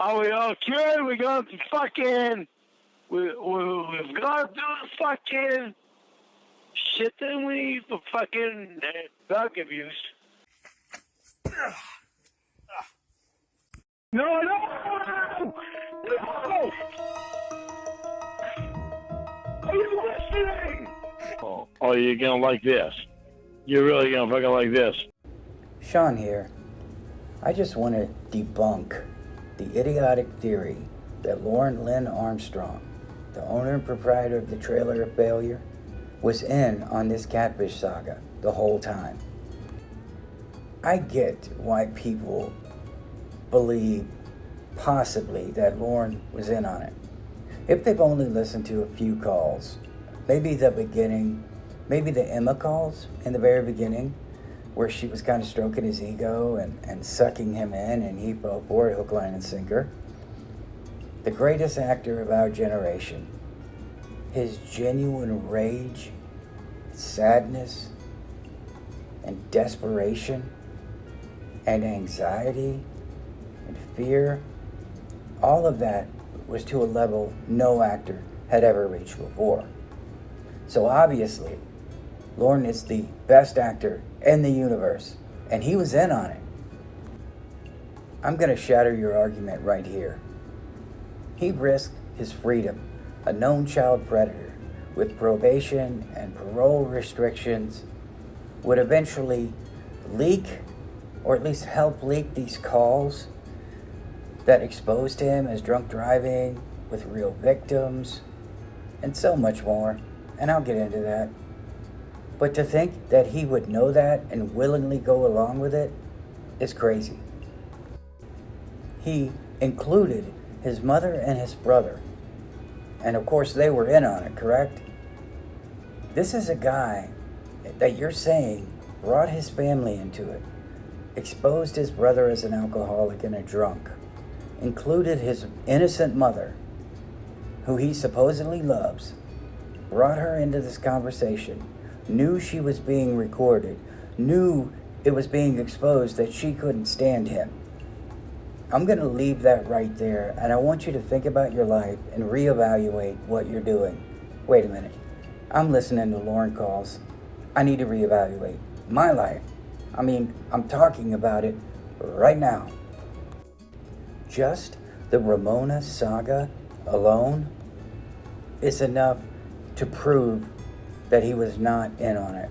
Are we okay? We're going to fucking... We've got to do the fucking shit that we need for fucking drug abuse. No! No! Are you listening? Oh, you're gonna like this. You're really gonna fucking like this. Sean here. I just want to debunk the idiotic theory that Lorne Armstrong, the owner and proprietor of the Trailer of Failure, was in on this catfish saga the whole time. I get why people believe possibly that Lorne was in on it. If they've only listened to a few calls, maybe the beginning, maybe the Emma calls in the very beginning, where she was kind of stroking his ego and sucking him in, and he fell for it, hook, line, and sinker. The greatest actor of our generation, his genuine rage, sadness, and desperation, and anxiety, and fear, all of that was to a level no actor had ever reached before. So obviously, Lorne is the best actor in the universe, and he was in on it. I'm going to shatter your argument right here. He risked his freedom, a known child predator, with probation and parole restrictions, would eventually leak, or at least help leak, these calls that exposed him as drunk driving with real victims, and so much more, and I'll get into that. But to think that he would know that and willingly go along with it is crazy. He included his mother and his brother, and of course they were in on it, correct? This is a guy that you're saying brought his family into it, exposed his brother as an alcoholic and a drunk, included his innocent mother, who he supposedly loves, brought her into this conversation, knew she was being recorded, knew it was being exposed that she couldn't stand him. I'm going to leave that right there, and I want you to think about your life and reevaluate what you're doing. Wait a minute. I'm listening to Lorne calls. I need to reevaluate my life. I'm talking about it right now. Just the Ramona saga alone is enough to prove that he was not in on it.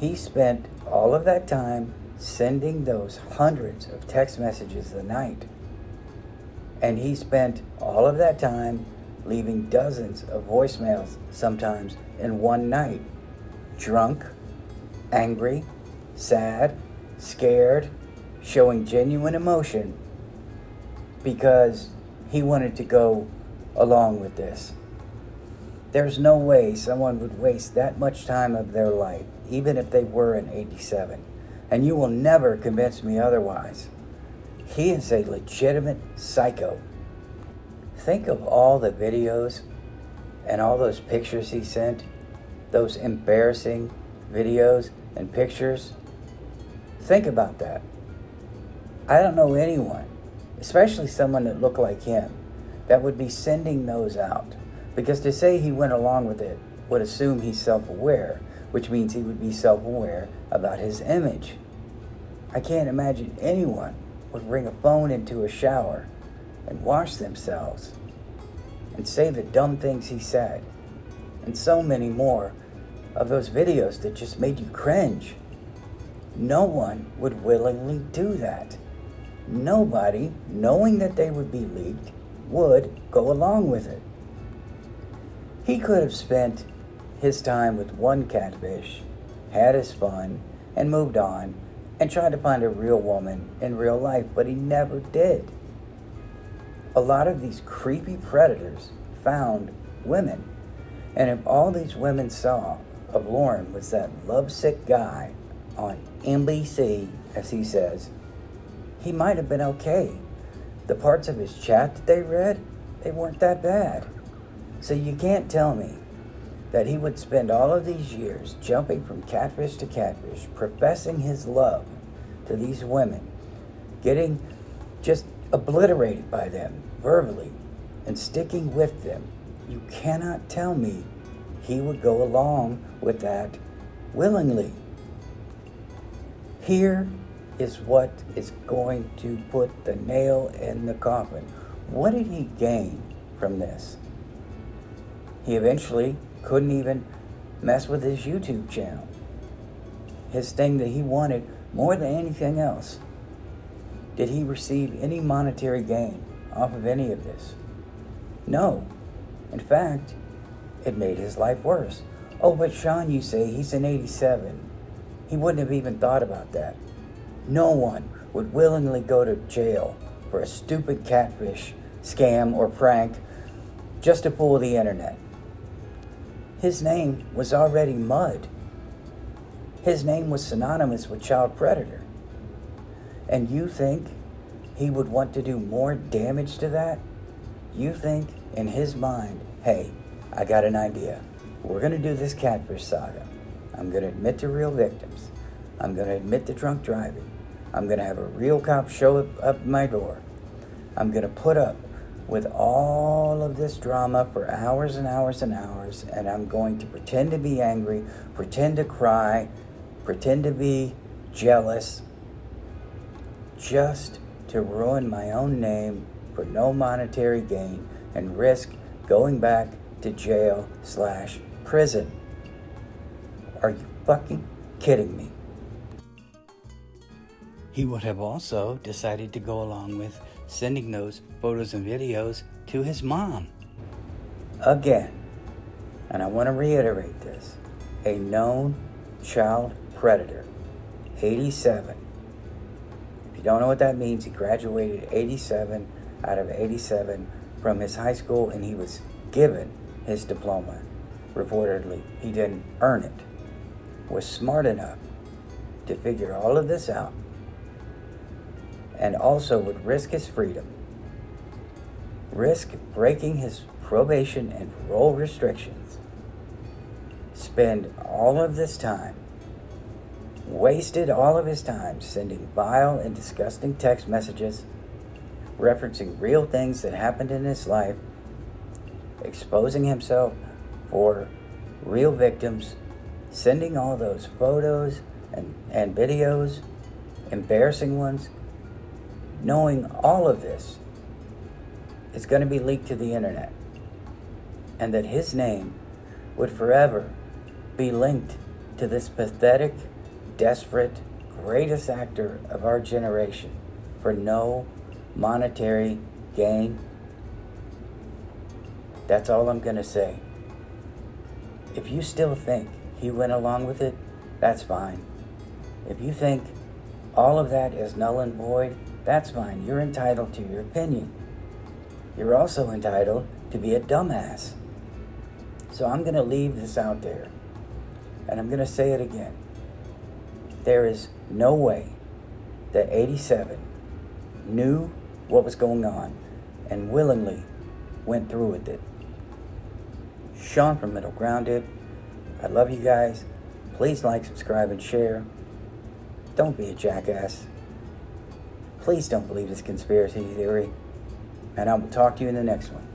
He spent all of that time sending those hundreds of text messages a night. And he spent all of that time leaving dozens of voicemails, sometimes in one night. Drunk, angry, sad, scared, showing genuine emotion because he wanted to go along with this. There's no way someone would waste that much time of their life, even if they were in 87. And you will never convince me otherwise. He is a legitimate psycho. Think of all the videos and all those pictures he sent, those embarrassing videos and pictures. Think about that. I don't know anyone, especially someone that looked like him, that would be sending those out. Because to say he went along with it would assume he's self-aware, which means he would be self-aware about his image. I can't imagine anyone would bring a phone into a shower and wash themselves and say the dumb things he said, and so many more of those videos that just made you cringe. No one would willingly do that. Nobody, knowing that they would be leaked, would go along with it. He could have spent his time with one catfish, had his fun, and moved on, and tried to find a real woman in real life, but he never did. A lot of these creepy predators found women, and if all these women saw of Lorne was that lovesick guy on NBC, as he says, he might have been okay. The parts of his chat that they read, they weren't that bad. So you can't tell me that he would spend all of these years jumping from catfish to catfish, professing his love to these women, getting just obliterated by them verbally and sticking with them. You cannot tell me he would go along with that willingly. Here is what is going to put the nail in the coffin. What did he gain from this? He eventually couldn't even mess with his YouTube channel. His thing that he wanted more than anything else. Did he receive any monetary gain off of any of this? No. In fact, it made his life worse. Oh, but Sean, you say he's in 87. He wouldn't have even thought about that. No one would willingly go to jail for a stupid catfish scam or prank just to fool the internet. His name was already mud. His name was synonymous with child predator. And you think he would want to do more damage to that? You think in his mind, hey, I got an idea. We're going to do this catfish saga. I'm going to admit to real victims. I'm going to admit to drunk driving. I'm going to have a real cop show up at my door. I'm going to put up with all of this drama for hours and hours and hours, and I'm going to pretend to be angry, pretend to cry, pretend to be jealous, just to ruin my own name for no monetary gain and risk going back to jail/prison. Are you fucking kidding me? He would have also decided to go along with sending those photos and videos to his mom. Again, and I want to reiterate this, a known child predator, 87. If you don't know what that means, he graduated 87 out of 87 from his high school, and he was given his diploma. Reportedly, he didn't earn it. Was smart enough to figure all of this out, and also would risk his freedom, risk breaking his probation and parole restrictions, spend all of this time, wasted all of his time sending vile and disgusting text messages, referencing real things that happened in his life, exposing himself for real victims, sending all those photos and videos, embarrassing ones, knowing all of this is going to be leaked to the internet, and that his name would forever be linked to this pathetic, desperate, greatest actor of our generation for no monetary gain. That's all I'm going to say. If you still think he went along with it, that's fine. If you think all of that is null and void, that's fine. You're entitled to your opinion. You're also entitled to be a dumbass. So I'm going to leave this out there, and I'm going to say it again. There is no way that 87 knew what was going on and willingly went through with it. Sean from Middle Grounded. I love you guys. Please like, subscribe, and share. Don't be a jackass. Please don't believe this conspiracy theory. And I will talk to you in the next one.